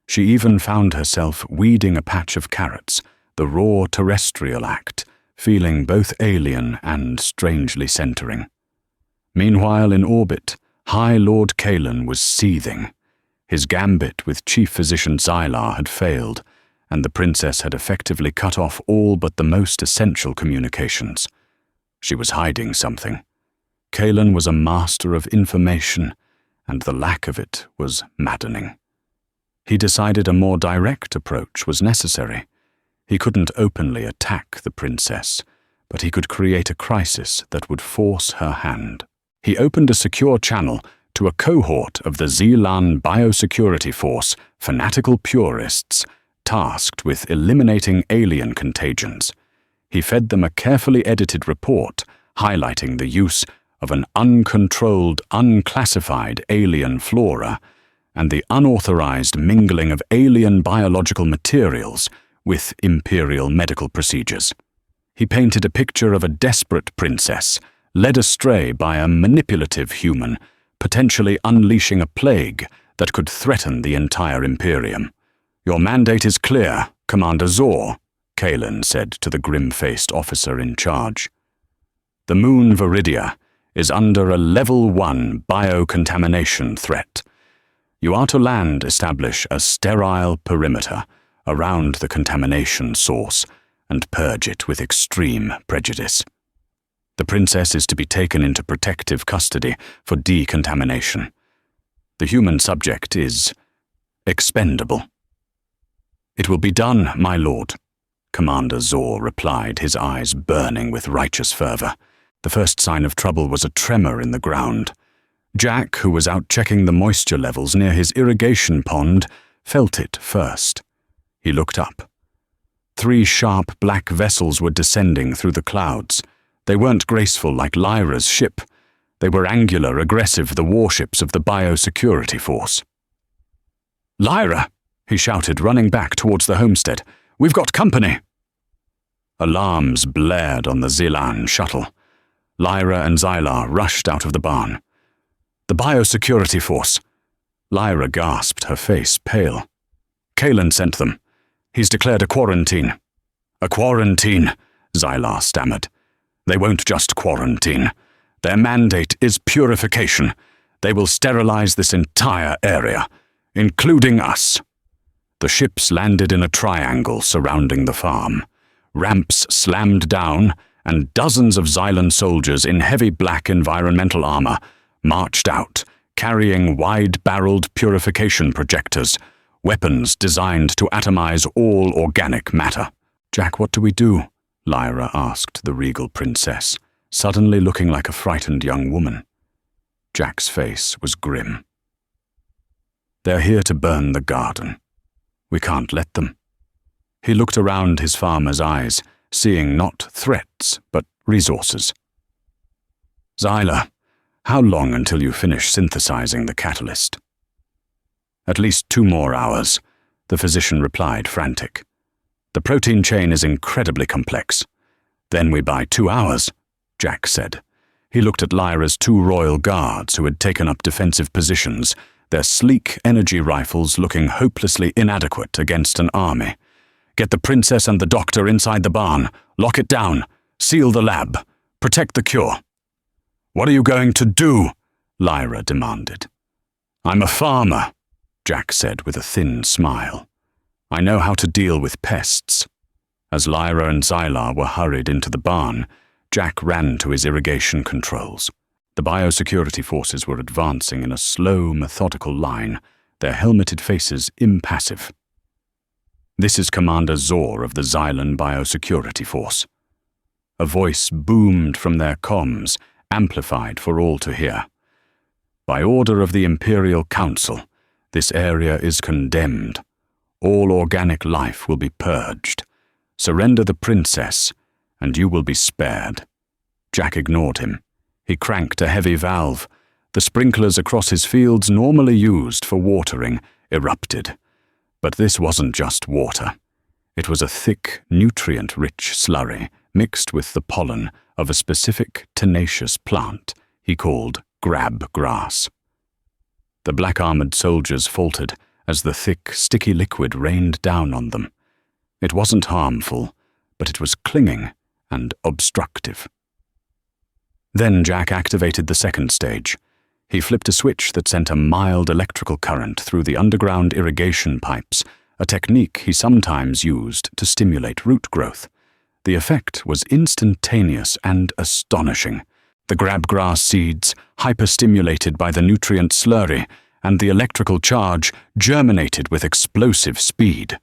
She even found herself weeding a patch of carrots, the raw terrestrial act, feeling both alien and strangely centering. Meanwhile, in orbit, High Lord Kaelin was seething. His gambit with Chief Physician Xyla had failed, and the princess had effectively cut off all but the most essential communications. She was hiding something. Kaelin was a master of information, and the lack of it was maddening. He decided a more direct approach was necessary. He couldn't openly attack the princess, but he could create a crisis that would force her hand. He opened a secure channel to a cohort of the Xylan Biosecurity Force, fanatical purists, tasked with eliminating alien contagions. He fed them a carefully edited report highlighting the use of an uncontrolled, unclassified alien flora and the unauthorized mingling of alien biological materials with imperial medical procedures. He painted a picture of a desperate princess, led astray by a manipulative human, potentially unleashing a plague that could threaten the entire Imperium. "Your mandate is clear, Commander Zor," Kaelin said to the grim-faced officer in charge. "The moon Viridia is under a Level 1 biocontamination threat. You are to land establish a sterile perimeter around the contamination source and purge it with extreme prejudice. The princess is to be taken into protective custody for decontamination. The human subject is expendable." "It will be done, my lord," Commander Zor replied, his eyes burning with righteous fervor. The first sign of trouble was a tremor in the ground. Jack, who was out checking the moisture levels near his irrigation pond, felt it first. He looked up. 3 sharp black vessels were descending through the clouds. They weren't graceful like Lyra's ship. They were angular, aggressive, the warships of the biosecurity force. "Lyra!" he shouted, running back towards the homestead. "We've got company!" Alarms blared on the Zilan shuttle. Lyra and Xylar rushed out of the barn. "The biosecurity force!" Lyra gasped, her face pale. "Kalen sent them. He's declared a quarantine." "A quarantine," Xylar stammered. "They won't just quarantine. Their mandate is purification. They will sterilize this entire area, including us." The ships landed in a triangle surrounding the farm. Ramps slammed down, and dozens of Xylan soldiers in heavy black environmental armor marched out, carrying wide-barreled purification projectors, weapons designed to atomize all organic matter. "Jack, what do we do?" Lyra asked the regal princess, suddenly looking like a frightened young woman. Jack's face was grim. "They're here to burn the garden. We can't let them." He looked around his farmer's eyes, seeing not threats, but resources. "Xylar, how long until you finish synthesizing the catalyst?" "At least 2 more hours," the physician replied, frantic. "The protein chain is incredibly complex." "Then we buy 2 hours," Jack said. He looked at Lyra's 2 royal guards who had taken up defensive positions, their sleek energy rifles looking hopelessly inadequate against an army. "Get the princess and the doctor inside the barn. Lock it down. Seal the lab. Protect the cure." "What are you going to do?" Lyra demanded. "I'm a farmer," Jack said with a thin smile. "I know how to deal with pests." As Lyra and Xylar were hurried into the barn, Jack ran to his irrigation controls. The biosecurity forces were advancing in a slow, methodical line, their helmeted faces impassive. "This is Commander Zor of the Xylan Biosecurity Force." A voice boomed from their comms, amplified for all to hear. "By order of the Imperial Council, this area is condemned. All organic life will be purged. Surrender the princess, and you will be spared." Jack ignored him. He cranked a heavy valve. The sprinklers across his fields, normally used for watering, erupted. But this wasn't just water. It was a thick, nutrient-rich slurry mixed with the pollen of a specific tenacious plant he called grab grass. The black-armored soldiers faltered as the thick, sticky liquid rained down on them. It wasn't harmful, but it was clinging and obstructive. Then Jack activated the second stage. He flipped a switch that sent a mild electrical current through the underground irrigation pipes, a technique he sometimes used to stimulate root growth. The effect was instantaneous and astonishing. The grabgrass seeds, hyperstimulated by the nutrient slurry, and the electrical charge germinated with explosive speed.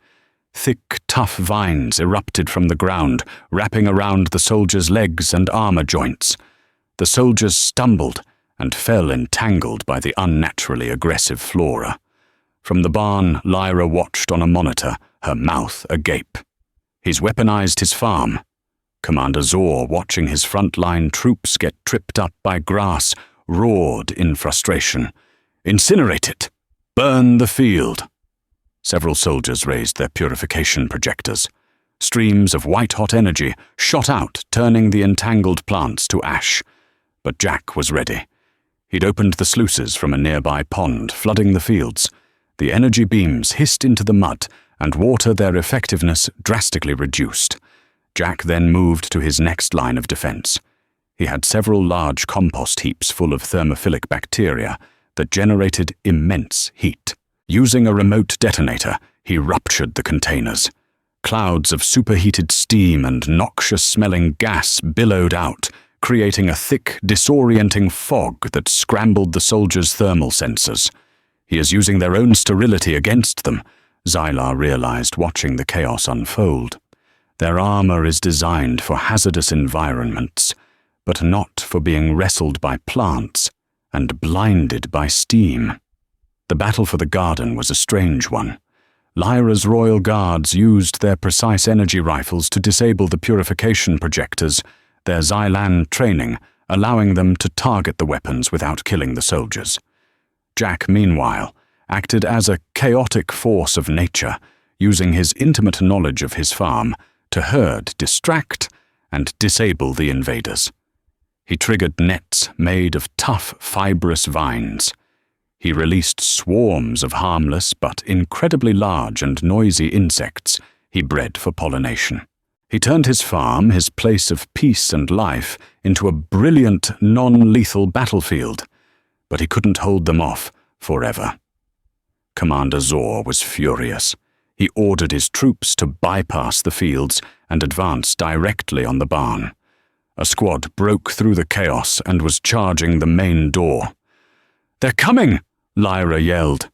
Thick, tough vines erupted from the ground, wrapping around the soldiers' legs and armor joints. The soldiers stumbled and fell entangled by the unnaturally aggressive flora. From the barn, Lyra watched on a monitor, her mouth agape. He's weaponized his farm. Commander Zor, watching his frontline troops get tripped up by grass, roared in frustration. "Incinerate it! Burn the field!" Several soldiers raised their purification projectors. Streams of white-hot energy shot out, turning the entangled plants to ash. But Jack was ready. He'd opened the sluices from a nearby pond, flooding the fields. The energy beams hissed into the mud, and water their effectiveness drastically reduced. Jack then moved to his next line of defense. He had several large compost heaps full of thermophilic bacteria that generated immense heat. Using a remote detonator, he ruptured the containers. Clouds of superheated steam and noxious-smelling gas billowed out, creating a thick, disorienting fog that scrambled the soldiers' thermal sensors. He is using their own sterility against them. Xylar realized watching the chaos unfold. Their armor is designed for hazardous environments, but not for being wrestled by plants and blinded by steam. The battle for the garden was a strange one. Lyra's royal guards used their precise energy rifles to disable the purification projectors, their Xylan training allowing them to target the weapons without killing the soldiers. Jack, meanwhile, acted as a chaotic force of nature, using his intimate knowledge of his farm to herd, distract, and disable the invaders. He triggered nets made of tough, fibrous vines. He released swarms of harmless but incredibly large and noisy insects he bred for pollination. He turned his farm, his place of peace and life, into a brilliant, non-lethal battlefield, but he couldn't hold them off forever. Commander Zor was furious. He ordered his troops to bypass the fields and advance directly on the barn. A squad broke through the chaos and was charging the main door. "They're coming!" Lyra yelled.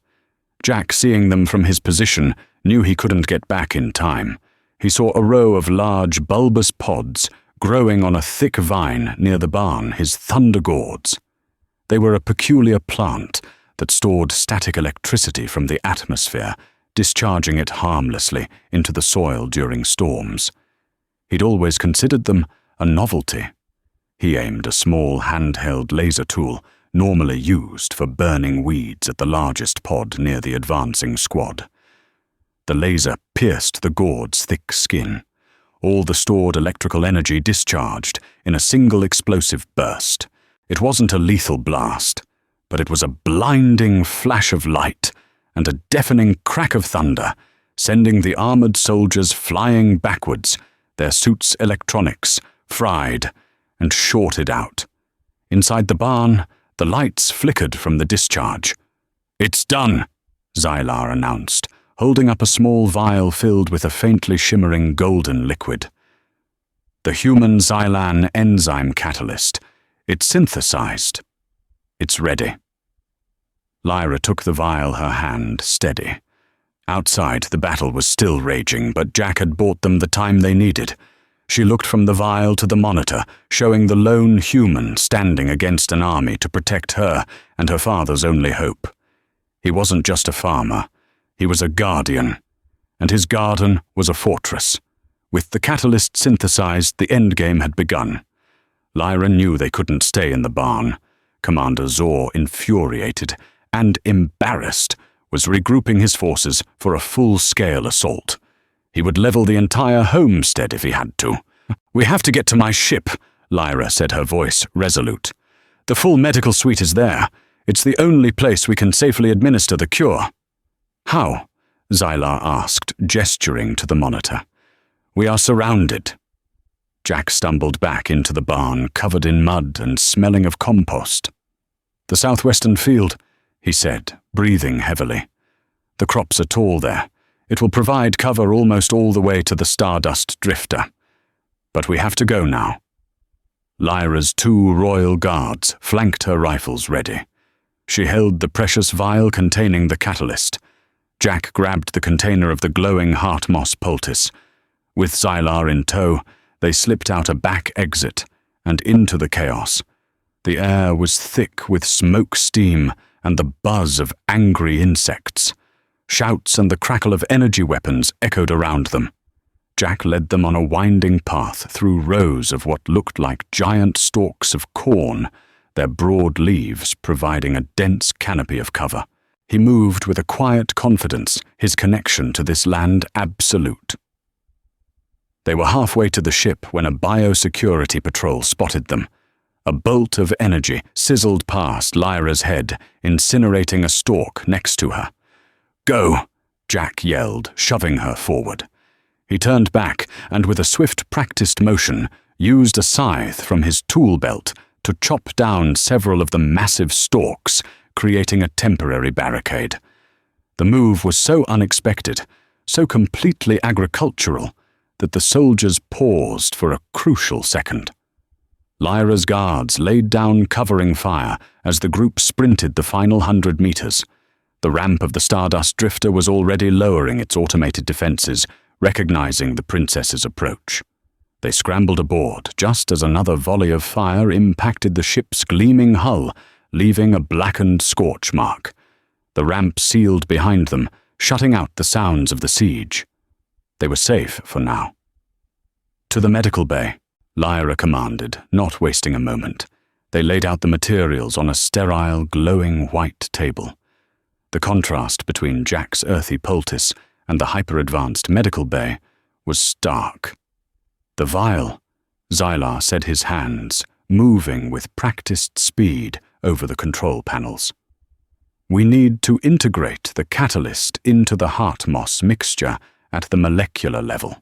Jack, seeing them from his position, knew he couldn't get back in time. He saw a row of large, bulbous pods growing on a thick vine near the barn, his thunder gourds. They were a peculiar plant that stored static electricity from the atmosphere, discharging it harmlessly into the soil during storms. He'd always considered them a novelty. He aimed a small handheld laser tool, normally used for burning weeds, at the largest pod near the advancing squad. The laser pierced the gourd's thick skin. All the stored electrical energy discharged in a single explosive burst. It wasn't a lethal blast, but it was a blinding flash of light and a deafening crack of thunder, sending the armored soldiers flying backwards, their suits' electronics fried and shorted out. Inside the barn, the lights flickered from the discharge. "It's done," Xylar announced, holding up a small vial filled with a faintly shimmering golden liquid. "The human Xylan enzyme catalyst. It's synthesized. It's ready." Lyra took the vial, her hand steady. Outside, the battle was still raging, but Jack had bought them the time they needed. She looked from the vial to the monitor, showing the lone human standing against an army to protect her and her father's only hope. He wasn't just a farmer. He was a guardian, and his garden was a fortress. With the catalyst synthesized, the endgame had begun. Lyra knew they couldn't stay in the barn. Commander Zor, infuriated and embarrassed, was regrouping his forces for a full-scale assault. He would level the entire homestead if he had to. "We have to get to my ship," Lyra said, her voice resolute. "The full medical suite is there. It's the only place we can safely administer the cure." "How?" Xylar asked, gesturing to the monitor. "We are surrounded." Jack stumbled back into the barn, covered in mud and smelling of compost. "The southwestern field," he said, breathing heavily. "The crops are tall there. It will provide cover almost all the way to the Stardust Drifter. But we have to go now." Lyra's 2 royal guards flanked her rifles ready. She held the precious vial containing the catalyst. Jack grabbed the container of the glowing heart moss poultice. With Xylar in tow, they slipped out a back exit and into the chaos. The air was thick with smoke steam and the buzz of angry insects. Shouts and the crackle of energy weapons echoed around them. Jack led them on a winding path through rows of what looked like giant stalks of corn, their broad leaves providing a dense canopy of cover. He moved with a quiet confidence, his connection to this land absolute. They were halfway to the ship when a biosecurity patrol spotted them. A bolt of energy sizzled past Lyra's head, incinerating a stalk next to her. "Go!" Jack yelled, shoving her forward. He turned back and, with a swift, practiced motion, used a scythe from his tool belt to chop down several of the massive stalks, creating a temporary barricade. The move was so unexpected, so completely agricultural, that the soldiers paused for a crucial second. Lyra's guards laid down covering fire as the group sprinted the final 100 meters. The ramp of the Stardust Drifter was already lowering its automated defenses, recognizing the princess's approach. They scrambled aboard just as another volley of fire impacted the ship's gleaming hull, leaving a blackened scorch mark. The ramp sealed behind them, shutting out the sounds of the siege. They were safe for now. "To the medical bay," Lyra commanded, not wasting a moment. They laid out the materials on a sterile, glowing white table. The contrast between Jack's earthy poultice and the hyper-advanced medical bay was stark. The vial, Xylar said, his hands moving with practiced speed over the control panels. "We need to integrate the catalyst into the heart moss mixture at the molecular level."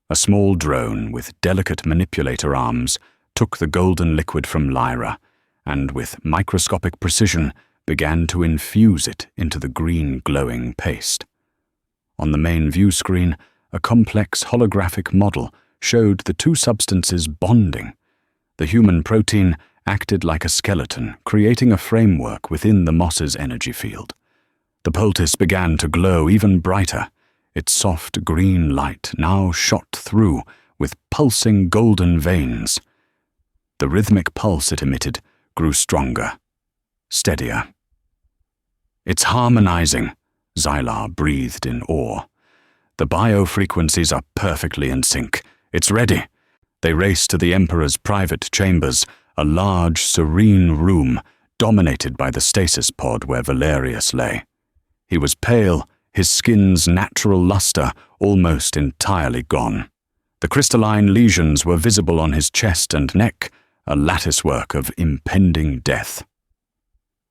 A small drone with delicate manipulator arms took the golden liquid from Lyra and, with microscopic precision, began to infuse it into the green glowing paste. On the main view screen, a complex holographic model showed the two substances bonding. The human protein acted like a skeleton, creating a framework within the moss's energy field. The poultice began to glow even brighter, its soft green light now shot through with pulsing golden veins. The rhythmic pulse it emitted grew stronger, steadier. "It's harmonizing," Xylar breathed in awe. "The biofrequencies are perfectly in sync. It's ready." They raced to the Emperor's private chambers, a large, serene room dominated by the stasis pod where Valerius lay. He was pale, his skin's natural luster almost entirely gone. The crystalline lesions were visible on his chest and neck, a latticework of impending death.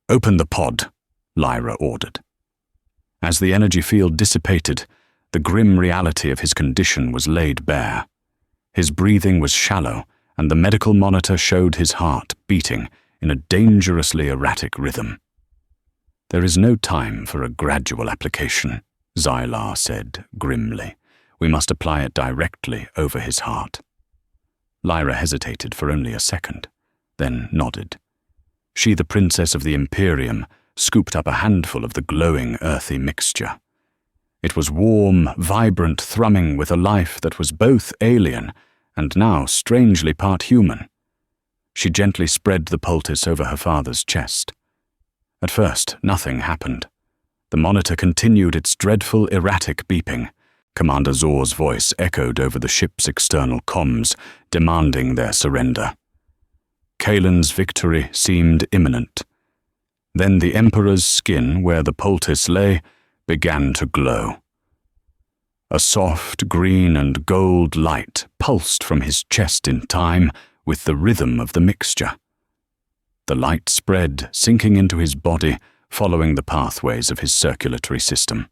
"Open the pod," Lyra ordered. As the energy field dissipated, the grim reality of his condition was laid bare. His breathing was shallow, and the medical monitor showed his heart beating in a dangerously erratic rhythm. "There is no time for a gradual application," Xylar said grimly. "We must apply it directly over his heart." Lyra hesitated for only a second, then nodded. She, the princess of the Imperium, scooped up a handful of the glowing, earthy mixture. It was warm, vibrant, thrumming with a life that was both alien and now strangely part human. She gently spread the poultice over her father's chest. At first, nothing happened. The monitor continued its dreadful, erratic beeping. Commander Zor's voice echoed over the ship's external comms, demanding their surrender. Kaelin's victory seemed imminent. Then the Emperor's skin, where the poultice lay, began to glow. A soft green and gold light pulsed from his chest in time with the rhythm of the mixture. The light spread, sinking into his body, following the pathways of his circulatory system.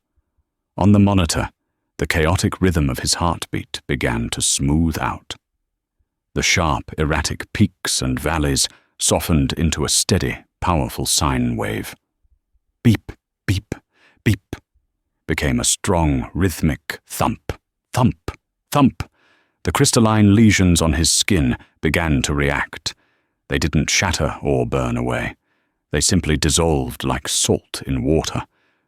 On the monitor, the chaotic rhythm of his heartbeat began to smooth out. The sharp, erratic peaks and valleys softened into a steady, powerful sine wave. Beep, beep, beep became a strong, rhythmic thump, thump, thump. The crystalline lesions on his skin began to react. They didn't shatter or burn away. They simply dissolved like salt in water,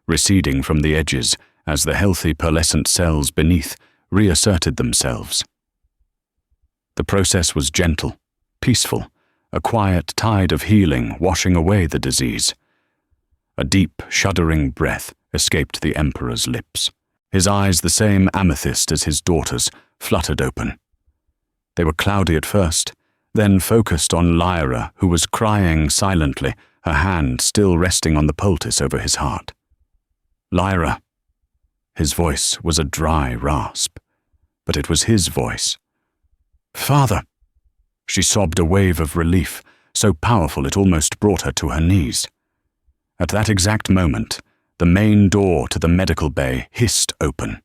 receding from the edges as the healthy pearlescent cells beneath reasserted themselves. The process was gentle, peaceful, a quiet tide of healing washing away the disease. A deep, shuddering breath escaped the Emperor's lips. His eyes, the same amethyst as his daughter's, fluttered open. They were cloudy at first, then focused on Lyra, who was crying silently, her hand still resting on the poultice over his heart. "Lyra." His voice was a dry rasp, but it was his voice. "Father." She sobbed a wave of relief, so powerful it almost brought her to her knees. At that exact moment, the main door to the medical bay hissed open.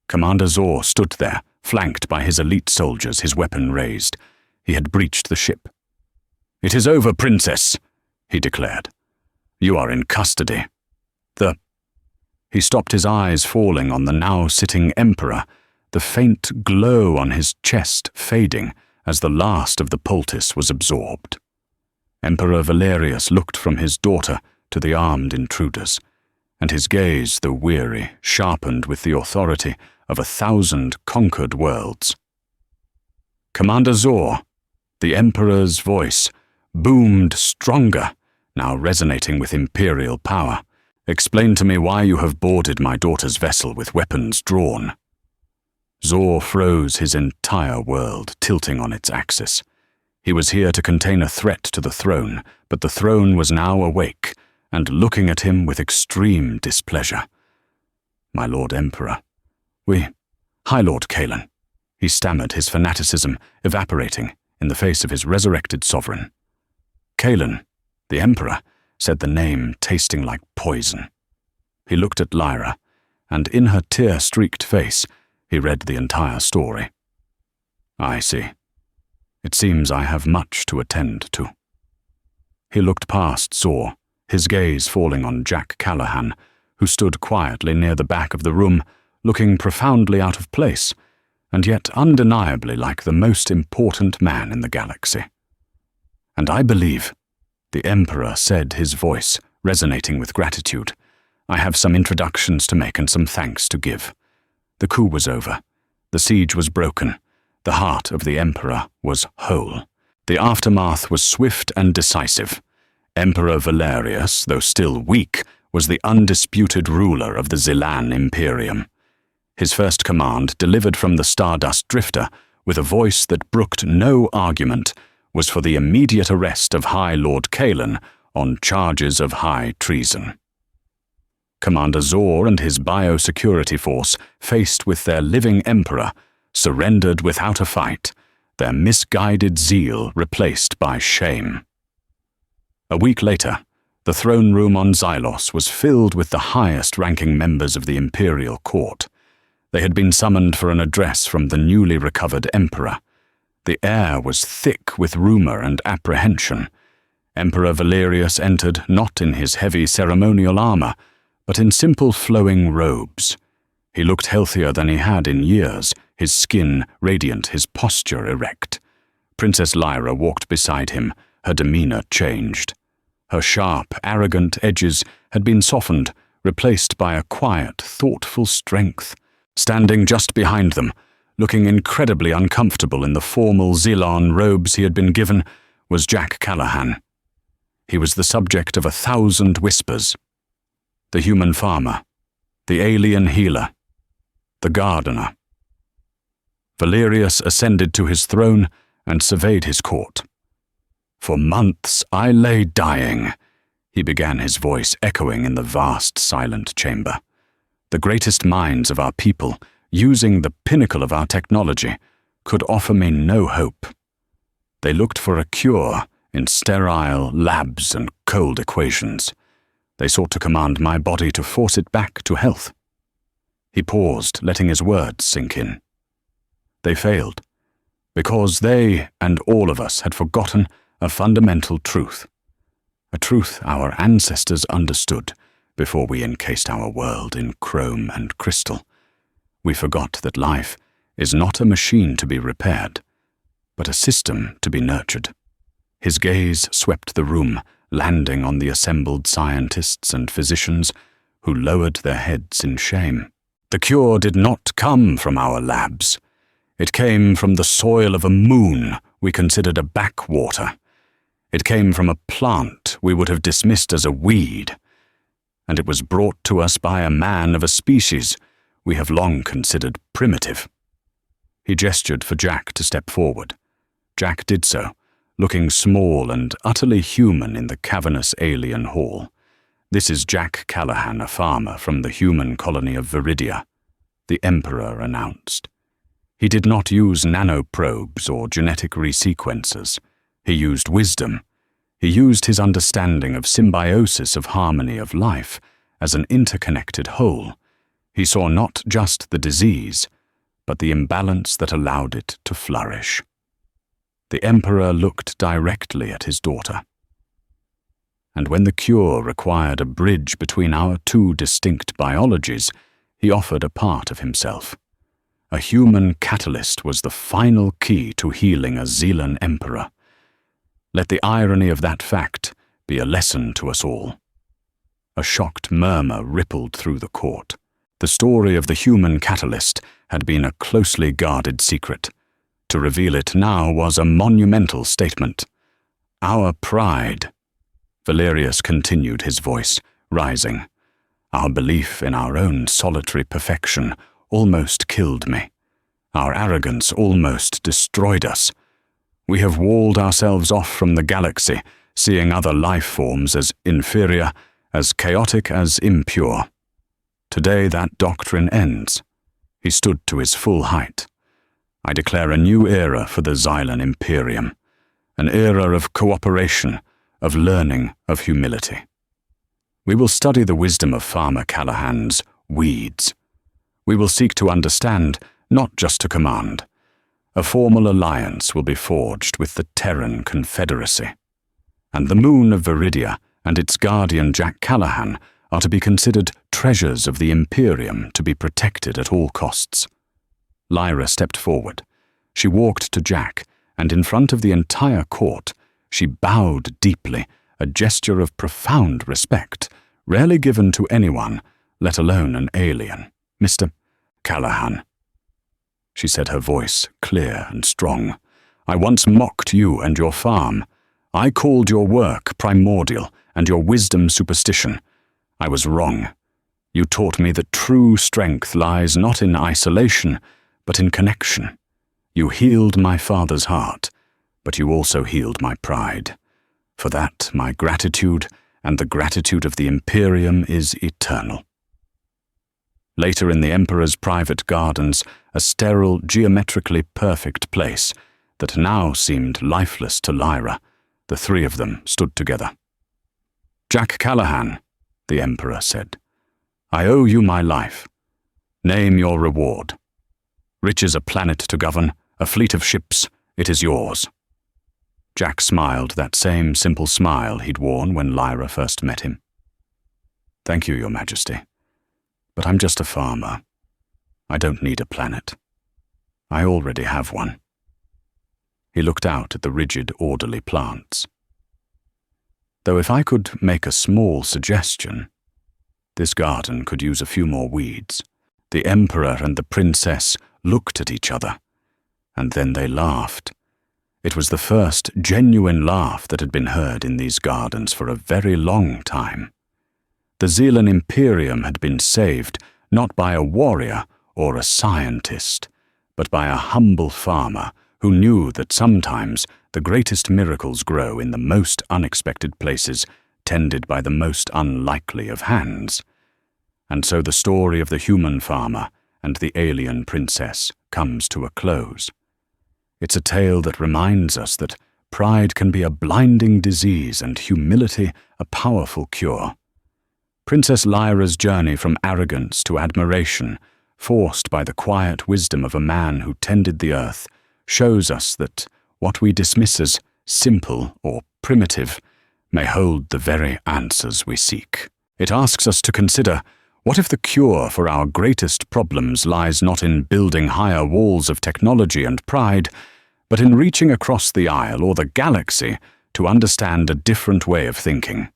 Commander Zor stood there, flanked by his elite soldiers, his weapon raised. He had breached the ship. "It is over, Princess," he declared. "You are in custody." He stopped, his eyes falling on the now sitting Emperor, the faint glow on his chest fading as the last of the poultice was absorbed. Emperor Valerius looked from his daughter to the armed intruders, and his gaze, though weary, sharpened with the authority of 1,000 conquered worlds. "Commander Zor," the Emperor's voice boomed stronger, now resonating with imperial power. "Explain to me why you have boarded my daughter's vessel with weapons drawn." Zor froze, his entire world tilting on its axis. He was here to contain a threat to the throne, but the throne was now awake and looking at him with extreme displeasure. "My Lord Emperor, High Lord Kalen," he stammered, his fanaticism evaporating in the face of his resurrected sovereign. "Kalen," the Emperor said, the name tasting like poison. He looked at Lyra, and in her tear-streaked face, he read the entire story. "I see. It seems I have much to attend to." He looked past Zor, his gaze falling on Jack Callahan, who stood quietly near the back of the room, looking profoundly out of place, and yet undeniably like the most important man in the galaxy. "And I believe," the Emperor said, his voice resonating with gratitude, "I have some introductions to make and some thanks to give. The coup was over. The siege was broken. The heart of the Emperor was whole. The aftermath was swift and decisive. Emperor Valerius, though still weak, was the undisputed ruler of the Zilan Imperium. His first command, delivered from the Stardust Drifter, with a voice that brooked no argument, was for the immediate arrest of High Lord Kalen on charges of high treason. Commander Zor and his biosecurity force, faced with their living emperor, surrendered without a fight, their misguided zeal replaced by shame. A week later, the throne room on Xylos was filled with the highest-ranking members of the imperial court. They had been summoned for an address from the newly recovered emperor. The air was thick with rumor and apprehension. Emperor Valerius entered not in his heavy ceremonial armor, but in simple flowing robes. He looked healthier than he had in years, his skin radiant, his posture erect. Princess Lyra walked beside him, her demeanor changed. Her sharp, arrogant edges had been softened, replaced by a quiet, thoughtful strength. Standing just behind them, looking incredibly uncomfortable in the formal Zilon robes he had been given, was Jack Callahan. He was the subject of 1,000 whispers. The human farmer, the alien healer, the gardener. Valerius ascended to his throne and surveyed his court. "For months I lay dying," he began, his voice echoing in the vast silent chamber. "The greatest minds of our people, using the pinnacle of our technology, could offer me no hope. They looked for a cure in sterile labs and cold equations. They sought to command my body to force it back to health." He paused, letting his words sink in. They failed, because they and all of us had forgotten a fundamental truth, a truth our ancestors understood before we encased our world in chrome and crystal. We forgot that life is not a machine to be repaired, but a system to be nurtured. His gaze swept the room, landing on the assembled scientists and physicians who lowered their heads in shame. The cure did not come from our labs. It came from the soil of a moon we considered a backwater. It came from a plant we would have dismissed as a weed. And it was brought to us by a man of a species we have long considered primitive. He gestured for Jack to step forward. Jack did so, looking small and utterly human in the cavernous alien hall. "This is Jack Callahan, a farmer from the human colony of Viridia," the Emperor announced. He did not use nanoprobes or genetic resequencers. He used wisdom. He used his understanding of symbiosis, of harmony of life, as an interconnected whole. He saw not just the disease, but the imbalance that allowed it to flourish. The Emperor looked directly at his daughter. And when the cure required a bridge between our two distinct biologies, he offered a part of himself. A human catalyst was the final key to healing a Zealan emperor. Let the irony of that fact be a lesson to us all. A shocked murmur rippled through the court. The story of the human catalyst had been a closely guarded secret. To reveal it now was a monumental statement. Our pride, Valerius continued, his voice rising. Our belief in our own solitary perfection almost killed me. Our arrogance almost destroyed us. We have walled ourselves off from the galaxy, seeing other life forms as inferior, as chaotic, as impure. Today that doctrine ends. He stood to his full height. I declare a new era for the Xylan Imperium, an era of cooperation, of learning, of humility. We will study the wisdom of Farmer Callahan's weeds. We will seek to understand, not just to command. A formal alliance will be forged with the Terran Confederacy. And the moon of Viridia and its guardian Jack Callahan are to be considered treasures of the Imperium to be protected at all costs. Lyra stepped forward. She walked to Jack, and in front of the entire court, she bowed deeply, a gesture of profound respect, rarely given to anyone, let alone an alien. Mr. Callahan, she said, her voice clear and strong. I once mocked you and your farm. I called your work primordial and your wisdom superstition. I was wrong. You taught me that true strength lies not in isolation, but in connection. You healed my father's heart, but you also healed my pride. For that, my gratitude and the gratitude of the Imperium is eternal. Later in the Emperor's private gardens, a sterile, geometrically perfect place that now seemed lifeless to Lyra, the three of them stood together. Jack Callahan, the Emperor said, I owe you my life. Name your reward. Rich is a planet to govern, a fleet of ships, it is yours. Jack smiled that same simple smile he'd worn when Lyra first met him. Thank you, Your Majesty. But I'm just a farmer. I don't need a planet. I already have one. He looked out at the rigid, orderly plants. Though if I could make a small suggestion, this garden could use a few more weeds. The Emperor and the Princess looked at each other, and then they laughed. It was the first genuine laugh that had been heard in these gardens for a very long time. The Xylan Imperium had been saved not by a warrior or a scientist, but by a humble farmer who knew that sometimes the greatest miracles grow in the most unexpected places, tended by the most unlikely of hands. And so the story of the human farmer and the alien princess comes to a close. It's a tale that reminds us that pride can be a blinding disease and humility a powerful cure. Princess Lyra's journey from arrogance to admiration, forced by the quiet wisdom of a man who tended the earth, shows us that what we dismiss as simple or primitive may hold the very answers we seek. It asks us to consider, what if the cure for our greatest problems lies not in building higher walls of technology and pride, but in reaching across the aisle or the galaxy to understand a different way of thinking?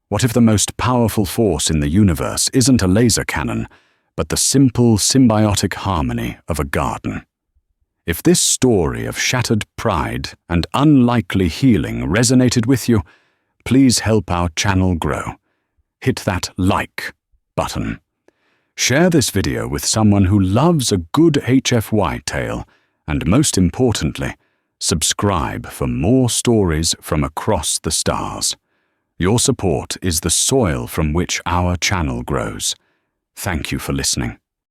What if the most powerful force in the universe isn't a laser cannon, but the simple symbiotic harmony of a garden? If this story of shattered pride and unlikely healing resonated with you, please help our channel grow. Hit that like button. Share this video with someone who loves a good HFY tale, and most importantly, subscribe for more stories from across the stars. Your support is the soil from which our channel grows. Thank you for listening.